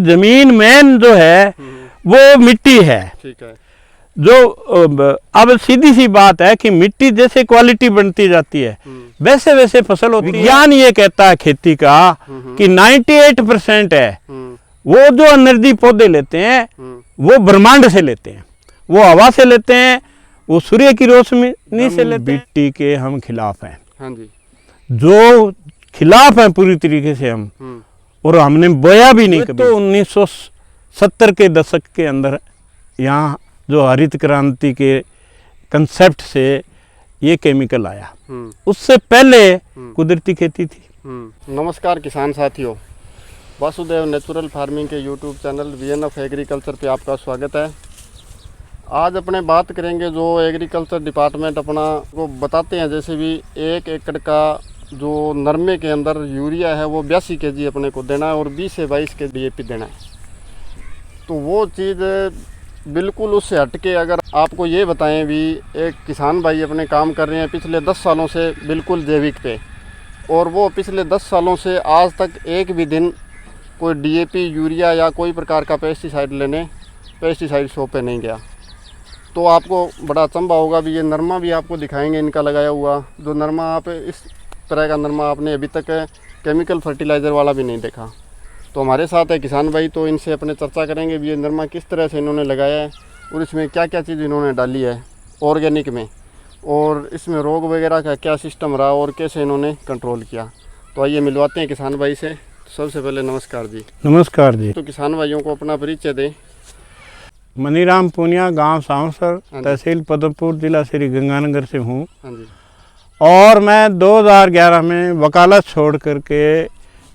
जमीन मेन जो है वो मिट्टी है। ठीक है। जो अब सीधी सी बात है कि मिट्टी जैसे क्वालिटी बनती जाती है वैसे वैसे फसल होती है। विज्ञान ये कहता है खेती का कि 98% है वो जो एनर्जी पौधे लेते हैं वो ब्रह्मांड से लेते हैं, वो हवा से लेते हैं, वो सूर्य की रोशनी से लेते हैं। मिट्टी के हम खिलाफ हैं। हाँ जी। जो खिलाफ हैं पूरी तरीके से हम, और हमने बोया भी नहीं कभी। तो 1970 के दशक के अंदर यहाँ जो हरित क्रांति के कंसेप्ट से ये केमिकल आया, उससे पहले कुदरती खेती थी। नमस्कार किसान साथियों, वासुदेव नेचुरल फार्मिंग के यूट्यूब चैनल VNF एग्रीकल्चर पे आपका स्वागत है। आज अपने बात करेंगे जो एग्रीकल्चर डिपार्टमेंट अपना को बताते हैं, जैसे भी 1 एकड़ का जो नरमे के अंदर यूरिया है वो 82 kg अपने को देना है और 20 से 22 के DAP देना है। तो वो चीज़ बिल्कुल उससे हटके अगर आपको ये बताएं भी, एक किसान भाई अपने काम कर रहे हैं पिछले 10 सालों से बिल्कुल जैविक पे, और वो पिछले 10 सालों से आज तक एक भी दिन कोई DAP यूरिया या कोई प्रकार का पेस्टिसाइड लेने पेस्टिसाइड शॉप पे नहीं गया। तो आपको बड़ा अचंभा होगा भी। ये नरमा भी आपको दिखाएंगे इनका लगाया हुआ, जो नरमा आप इस तरह का नरमा आपने अभी तक केमिकल फर्टिलाइज़र वाला भी नहीं देखा। तो हमारे साथ है किसान भाई, तो इनसे अपने चर्चा करेंगे भी ये नरमा किस तरह से इन्होंने लगाया है और इसमें क्या क्या चीज़ इन्होंने डाली है ऑर्गेनिक में, और इसमें रोग वगैरह का क्या सिस्टम रहा और कैसे इन्होंने कंट्रोल किया। तो आइए मिलवाते हैं किसान भाई से। सबसे पहले नमस्कार जी। नमस्कार जी। तो किसान भाइयों को अपना परिचय दें। मनीराम पूनिया, गांव सांवसर, तहसील पदमपुर, जिला श्री गंगानगर से हूँ। हाँ जी। और मैं 2011 में वकालत छोड़ करके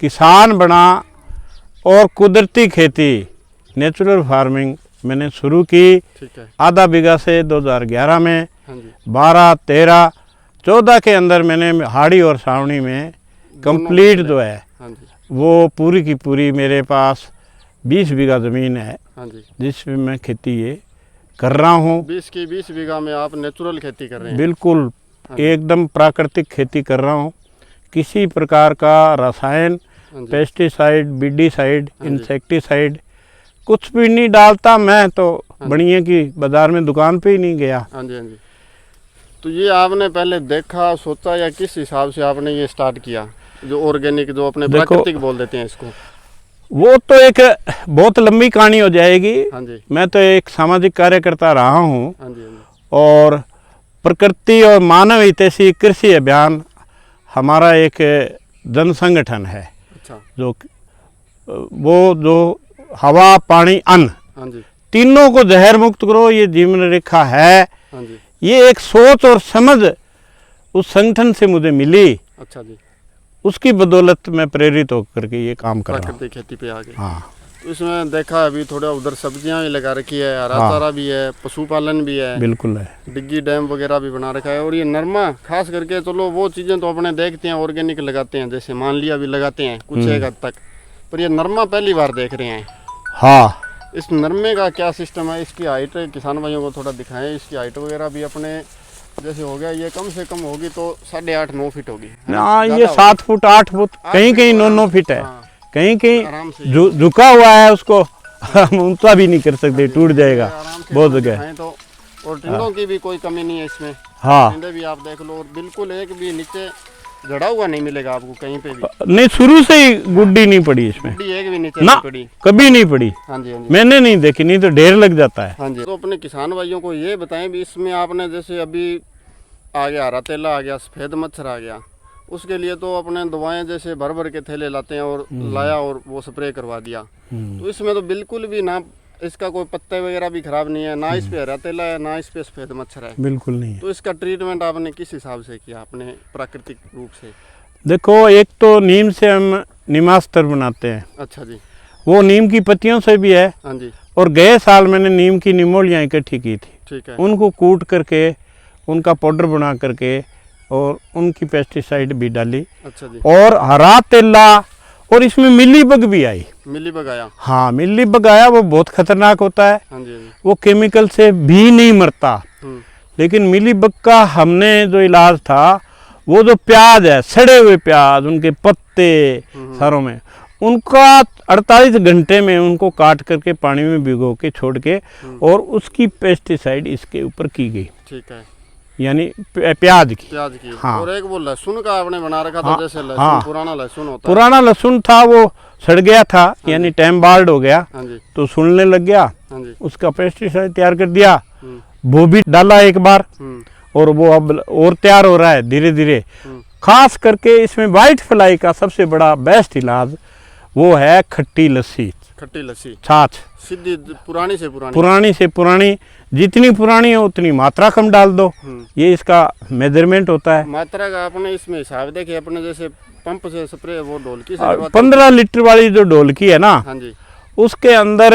किसान बना और कुदरती खेती नेचुरल फार्मिंग मैंने शुरू की। ठीक है। आधा बीघा से 2011 में। हाँ जी। 12, 13, 14 के अंदर मैंने हाड़ी और सावनी में कंप्लीट जो है, हाँ जी, वो पूरी की पूरी मेरे पास 20 बीघा ज़मीन है। हाँ जी, जिसमें मैं खेती ये कर रहा हूँ। 20 बीघा में आप नेचुरल खेती कर रहे हैं? बिल्कुल एकदम प्राकृतिक खेती कर रहा हूँ। किसी प्रकार का रसायन, पेस्टिसाइड, बीडीसाइड, इंसेक्टिसाइड कुछ भी नहीं डालता मैं। तो बढ़िया की बाजार में दुकान पे ही नहीं गया। हाँ जी, हाँ जी। तो ये आपने पहले देखा, सोचा, या किस हिसाब से आपने ये स्टार्ट किया जो ऑर्गेनिक, जो अपने प्राकृतिक बोल देते हैं इसको? वो तो एक बहुत लंबी कहानी हो जाएगी। हाँ जी। मैं तो एक सामाजिक कार्यकर्ता रहा हूँ। हाँ जी, हाँ जी। और प्रकृति और मानव हितैषी कृषि अभियान हमारा एक जन संगठन है। अच्छा। जो वो जो हवा, पानी, अन्न, हाँ जी, तीनों को जहर मुक्त करो, ये जीवन रेखा है। हाँ जी। ये एक सोच और समझ उस संगठन से मुझे मिली। अच्छा जी। उसकी बदौलत मैं प्रेरित होकर के ये काम कर रहा हूँ। प्राकृतिक खेती पे आ गए। हाँ। तो इसमें देखा अभी थोड़ा उधर सब्जियां भी लगा रखी है, हरा चारा भी है, पशुपालन भी है। बिल्कुल है। डिग्गी डैम वगैरह भी बना रखा है। और ये नरमा खास करके, चलो वो चीज़ें तो अपने देखते हैं ऑर्गेनिक लगाते हैं, जैसे मान लिया भी लगाते हैं कुछ एक हद तक, पर ये नरमा पहली बार देख रहे हैं। हाँ। इस नरमे का क्या सिस्टम है, इसकी हाइट किसान भाइयों को थोड़ा दिखाएं। इसकी हाइट वगैरह भी अपने जैसे हो गया, ये कम से कम होगी तो 8.5-9 फीट होगी। हाँ, ये 7 फुट 8 फुट, कहीं कहीं 9 फीट है। हाँ, कहीं कहीं आराम से झुका हुआ है, उसको हम ऊंचा भी नहीं कर सकते, टूट जाएगा बहुत जगह। तो और टिंडों की भी कोई कमी नहीं है इसमें। हाँ। टिंडे भी आप देख लो, और बिल्कुल एक भी नीचे जड़ा हुआ नहीं मिलेगा आपको कहीं पे भी। नहीं, शुरू से ही गुड्डी नहीं पड़ी इसमें। गुड्डी एक भी नीचे ना, नहीं पड़ी, कभी नहीं पड़ी। हाँ जी, हाँ जी। मैंने नहीं देखी, नहीं तो ढेर लग जाता है। हाँ जी। तो अपने किसान भाइयों को ये बताएं भी, इसमें आपने जैसे अभी आ गया हरा तेला आ गया, सफ़ेद मच्छर आ गया, उसके लिए तो अपने दवाएं जैसे भर भर के थैले लाते हैं और लाया और वो स्प्रे करवा दिया। तो इसमें तो बिल्कुल भी ना इसका कोई पत्ते वगैरह भी खराब नहीं है, ना इस पे हरा तेला है, ना इस पे सफ़ेद मच्छर है। बिल्कुल नहीं। तो इसका ट्रीटमेंट आपने किस हिसाब से किया अपने प्राकृतिक रूप से? देखो, एक तो नीम से हम नीमास्त्र बनाते हैं। अच्छा जी। वो नीम की पत्तियों से भी है। हाँ जी। और गए साल मैंने नीम की निमोलियाँ इकट्ठी की थी। ठीक है। उनको कूट करके उनका पाउडर बना करके और उनकी पेस्टिसाइड भी डाली। अच्छा जी। और हरा तेला, और इसमें मिलीबग भी आई। मिलीबग आया? हाँ, मिलीबग आया। वो बहुत खतरनाक होता है। हाँ जी, हाँ जी। वो केमिकल से भी नहीं मरता। लेकिन मिलीबग का हमने जो इलाज था, वो जो प्याज है, सड़े हुए प्याज, उनके पत्ते सारों में, उनका 48 घंटे में उनको काट करके पानी में भिगो के छोड़ के और उसकी पेस्टिसाइड इसके ऊपर की गई। ठीक है, यानी प्याज की। हाँ। और एक वो लहसुन का आपने बना रखा था। हाँ, जैसे लहसुन, हाँ, पुराना लहसुन होता है। पुराना लहसुन था, वो सड़ गया था, यानी टाइम बार्ड हो गया, हाँ जी, तो सुनने लग गया। हाँ जी, उसका पेस्टिसाइड तैयार कर दिया, वो भी डाला एक बार, और वो अब और तैयार हो रहा है धीरे धीरे। खास करके इसमें वाइट फ्लाई का सबसे बड़ा बेस्ट इलाज वो है खट्टी लस्सी, खट्टी लस्सी, छाछ, सीधी पुरानी से पुरानी, पुरानी से पुरानी, जितनी पुरानी हो उतनी मात्रा कम डाल दो। ये इसका मेजरमेंट होता है। मात्रा का आपने इसमें हिसाब देखे अपने, जैसे पंप से स्प्रे वो ढोलकी से 15 लीटर वाली जो ढोलकी है ना, हाँ जी, उसके अंदर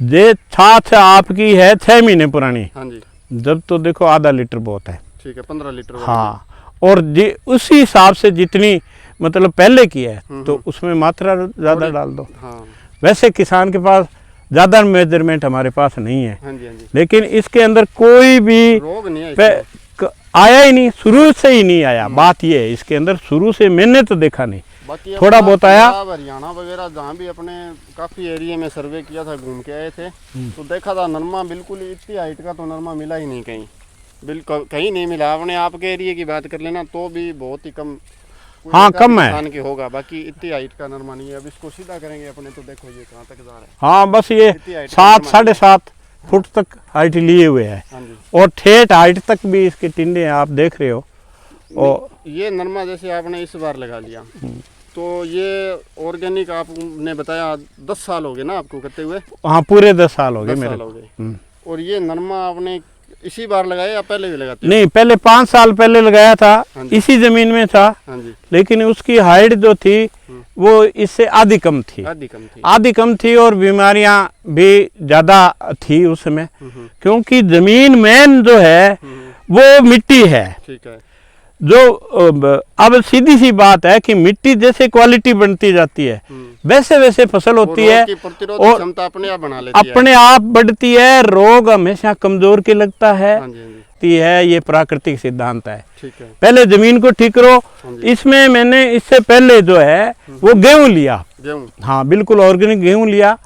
ये छाछ आपकी है 6 महीने पुरानी। हाँ जी, जब तो देखो आधा लीटर बहुत है। ठीक है, 15 लीटर वाली। हाँ, और जी उसी हिसाब से जितनी मतलब पहले की है तो उसमें मात्रा ज़्यादा डाल दो। हाँ, वैसे किसान के पास ज़्यादा मेजरमेंट हमारे पास नहीं है, हाँ जी, हाँ जी, लेकिन इसके अंदर कोई भी रोग नहीं है आया ही नहीं, शुरू से ही नहीं आया। बात ये है, इसके अंदर शुरू से मैंने तो देखा नहीं, बाकी थोड़ा बहुत आया। हरियाणा वगैरह जहाँ भी अपने काफ़ी एरिया में सर्वे किया था, घूम के आए थे, तो देखा था नरमा बिल्कुल इतनी हाइट का तो नरमा मिला ही नहीं कहीं, बिल्कुल कहीं नहीं मिला। अपने आपके एरिया की बात कर लेना तो भी बहुत ही कम, हाँ कम है, किसान की होगा, बाकी इतनी हाइट का नरमा नहीं है। अब इसको सीधा करेंगे अपने तो देखो ये कहाँ तक जा रहा है। हाँ बस ये 7 साढ़े 7 फुट तक हाइट लिए हुए है, और ठेठ हाइट तक भी इसके टिंडे आप देख रहे हो। और ये नरमा जैसे आपने इस बार लगा लिया, तो ये ऑर्गेनिक आपने बताया 10 साल हो गए ना आपको करते हुए? हाँ पूरे 10 साल हो गए 10 मेरे। साल हो गए। और ये नरमा आपने इसी बार लगाया या पहले भी लगाते? नहीं, पहले 5 साल पहले लगाया था, इसी जमीन में था। हाँ जी, लेकिन उसकी हाइट जो थी वो इससे आधी कम थी, आधी कम थी, और बीमारियां भी ज़्यादा थी उस समय, क्योंकि जमीन मेन जो है वो मिट्टी है। ठीक है, जो अब सीधी सी बात है कि मिट्टी जैसे क्वालिटी बनती जाती है वैसे वैसे फसल होती है, और क्षमता अपने आप बना लेती है, अपने आप बढ़ती है। रोग हमेशा कमजोर के लगता है, हाँ जी, है ये प्राकृतिक सिद्धांत है। ठीक है, पहले जमीन को ठीक करो। इसमें मैंने इससे पहले जो है वो गेहूं लिया, हाँ बिल्कुल ऑर्गेनिक गेहूं लिया।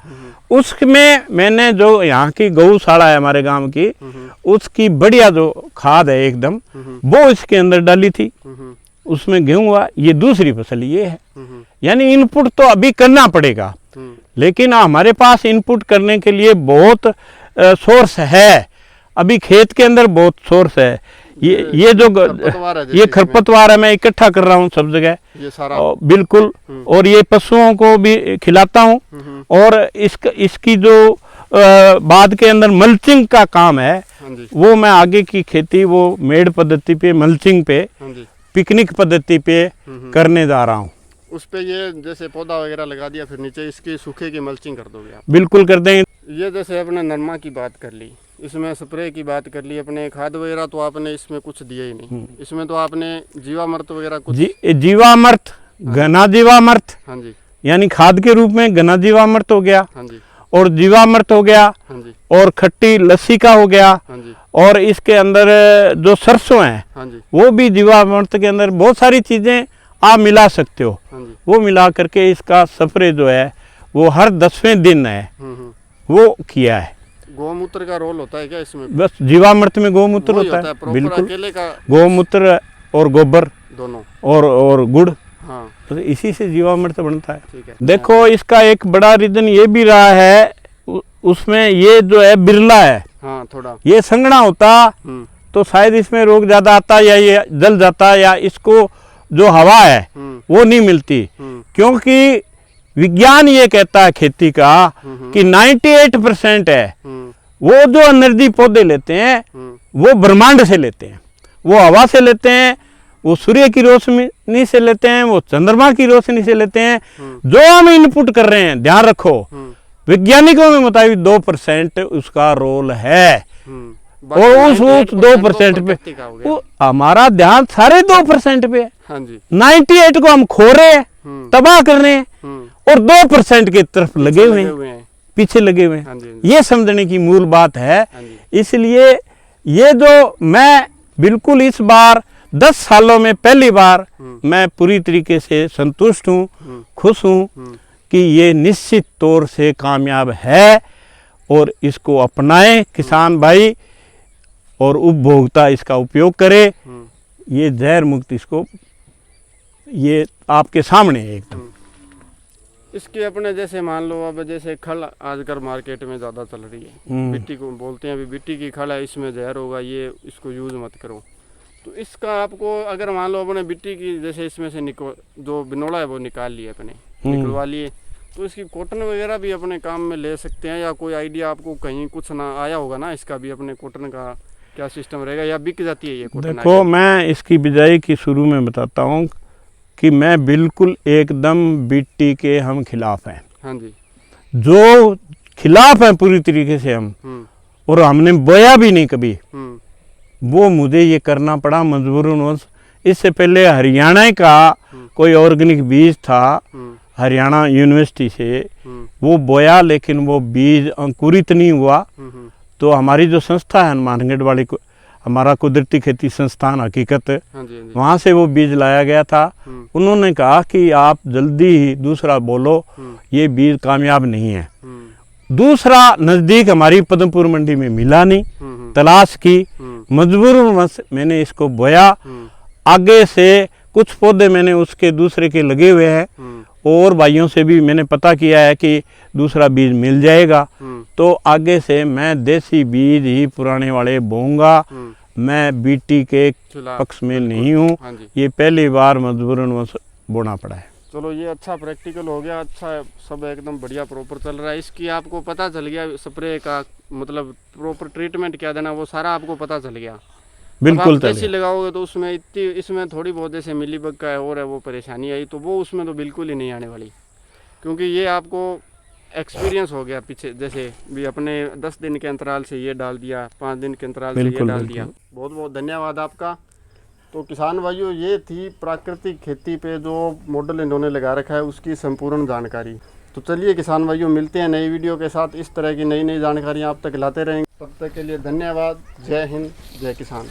उसमें मैंने जो यहाँ की गौशाला है हमारे गांव की, उसकी बढ़िया जो खाद है एकदम, वो इसके अंदर डाली थी, उसमें गेहूं हुआ। ये दूसरी फसल ये है, यानी इनपुट तो अभी करना पड़ेगा, लेकिन हमारे पास इनपुट करने के लिए बहुत सोर्स है, अभी खेत के अंदर बहुत सोर्स है। ये जो ये खरपतवार है, मैं इकट्ठा कर रहा हूँ सब जगह, ये सारा बिल्कुल, और ये पशुओं को भी खिलाता हूँ। और इसकी जो बाद के अंदर मल्चिंग का काम है, वो मैं आगे की खेती वो मेड़ पद्धति पे, मल्चिंग पे, पिकनिक पद्धति पे करने जा रहा हूँ। उस पे ये जैसे पौधा वगैरह लगा दिया, फिर नीचे इसकी सूखे की मल्चिंग कर दोगे आप? बिल्कुल कर देंगे। ये जैसे अपने नरमा की बात कर ली, इसमें स्प्रे की बात कर ली, अपने खाद वगैरह तो आपने इसमें कुछ दिया ही नहीं, इसमें तो आपने जीवामृत वगैरह कुछ? जीवामृत, घना जीवामृत, हाँ जी, यानी खाद के रूप में घना जीवामृत हो गया, हाँ जी, और जीवामृत हो गया, हाँ जी, और खट्टी लस्सी का हो गया, हाँ जी, और इसके अंदर जो सरसों है, हाँ जी, वो भी जीवामृत के अंदर बहुत सारी चीजें आप मिला सकते हो। हाँ जी, वो मिला करके इसका स्प्रे जो है वो हर 10वें दिन है वो किया है। गौमूत्र का रोल होता है क्या इसमें? बस जीवामृत में गौमूत्र होता है बिल्कुल, अकेले का गौमूत्र और गोबर दोनों, और गुड़, हाँ, तो इसी से जीवामृत बनता है। ठीक है, देखो इसका एक बड़ा रीजन ये भी रहा है, उसमें ये जो है बिरला है, हाँ, थोड़ा ये संघना होता तो शायद इसमें रोग ज्यादा आता, या ये जल जाता, या इसको जो हवा है वो नहीं मिलती, क्योंकि विज्ञान ये कहता है खेती का कि 98% है वो जो एनर्जी पौधे लेते हैं वो ब्रह्मांड से लेते हैं, वो हवा से लेते हैं, वो सूर्य की रोशनी से लेते हैं, वो चंद्रमा की रोशनी से लेते हैं। जो हम इनपुट कर रहे हैं, ध्यान रखो, वैज्ञानिकों के मुताबिक 2% उसका रोल है, और उस 2% पे हमारा ध्यान सारे 2% पे है। हाँ जी, 98 को हम खो रहे हैं, तबाह कर रहे हैं, और 2% की तरफ लगे हुए हैं, पीछे लगे हुए हैं। ये समझने की मूल बात है। इसलिए ये जो मैं बिल्कुल इस बार 10 सालों में पहली बार मैं पूरी तरीके से संतुष्ट हूँ, खुश हूँ कि ये निश्चित तौर से कामयाब है और इसको अपनाएं किसान भाई और उपभोक्ता इसका उपयोग करे। ये जहर मुक्त इसको, ये आपके सामने है एकदम। इसके अपने जैसे मान लो अब जैसे खल आजकल मार्केट में ज़्यादा चल रही है, बिट्टी को बोलते हैं, अभी बिट्टी की खल है, इसमें जहर होगा, ये इसको यूज़ मत करो। तो इसका आपको अगर मान लो अपने बिट्टी की जैसे इसमें से जो बिनोला है वो निकाल लिए अपने, निकलवा लिए, तो इसकी कॉटन वगैरह भी अपने काम में ले सकते हैं, या कोई आइडिया आपको कहीं कुछ ना आया होगा ना इसका भी, अपने कॉटन का क्या सिस्टम रहेगा, या बिक जाती है ये कॉटन? देखो, मैं इसकी बिजाई की शुरू में बताता हूँ कि मैं बिल्कुल एकदम बिट्टी के हम खिलाफ हैं। हाँ जी, जो खिलाफ हैं पूरी तरीके से हम, और हमने बोया भी नहीं कभी, वो मुझे ये करना पड़ा मजबूरन। इससे पहले हरियाणा का कोई ऑर्गेनिक बीज था हरियाणा यूनिवर्सिटी से, वो बोया, लेकिन वो बीज अंकुरित नहीं हुआ। तो हमारी जो संस्था है हनुमानगढ़ वाली, हमारा कुदरती खेती संस्थान हकीकत, वहाँ से वो बीज लाया गया था। उन्होंने कहा कि आप जल्दी ही दूसरा बोलो, ये बीज कामयाब नहीं है। दूसरा नज़दीक हमारी पद्मपुर मंडी में मिला नहीं, तलाश की, मजबूरन मैंने इसको बोया। आगे से कुछ पौधे मैंने उसके दूसरे के लगे हुए हैं, और भाइयों से भी मैंने पता किया है कि दूसरा बीज मिल जाएगा। तो आगे से मैं देसी बीज ही पुराने वाले बोऊंगा। मैं बीटी के पक्ष में नहीं हूँ, ये पहली बार मजबूरन बोना पड़ा है। चलो, ये अच्छा प्रैक्टिकल हो गया, अच्छा सब एकदम बढ़िया प्रॉपर चल रहा है। इसकी आपको पता चल गया स्प्रे का मतलब प्रॉपर ट्रीटमेंट क्या देना, वो सारा आपको पता चल गया। बिल्कुल देसी लगाओगे तो उसमें इतनी, इसमें थोड़ी बहुत जैसे मिलीबग का है और है वो परेशानी आई, तो वो उसमें तो बिल्कुल ही नहीं आने वाली, क्योंकि ये आपको एक्सपीरियंस हो गया पीछे। जैसे भी अपने 10 दिन के अंतराल से ये डाल दिया, 5 दिन के अंतराल से ये डाल दिया। बहुत बहुत धन्यवाद आपका। तो किसान भाइयों, ये थी प्राकृतिक खेती पे जो मॉडल इन्होंने लगा रखा है उसकी संपूर्ण जानकारी। तो चलिए किसान भाइयों, मिलते हैं नई वीडियो के साथ। इस तरह की नई नई जानकारियाँ आप तक लाते रहेंगे। तब तक के लिए धन्यवाद। जय हिंद, जय किसान।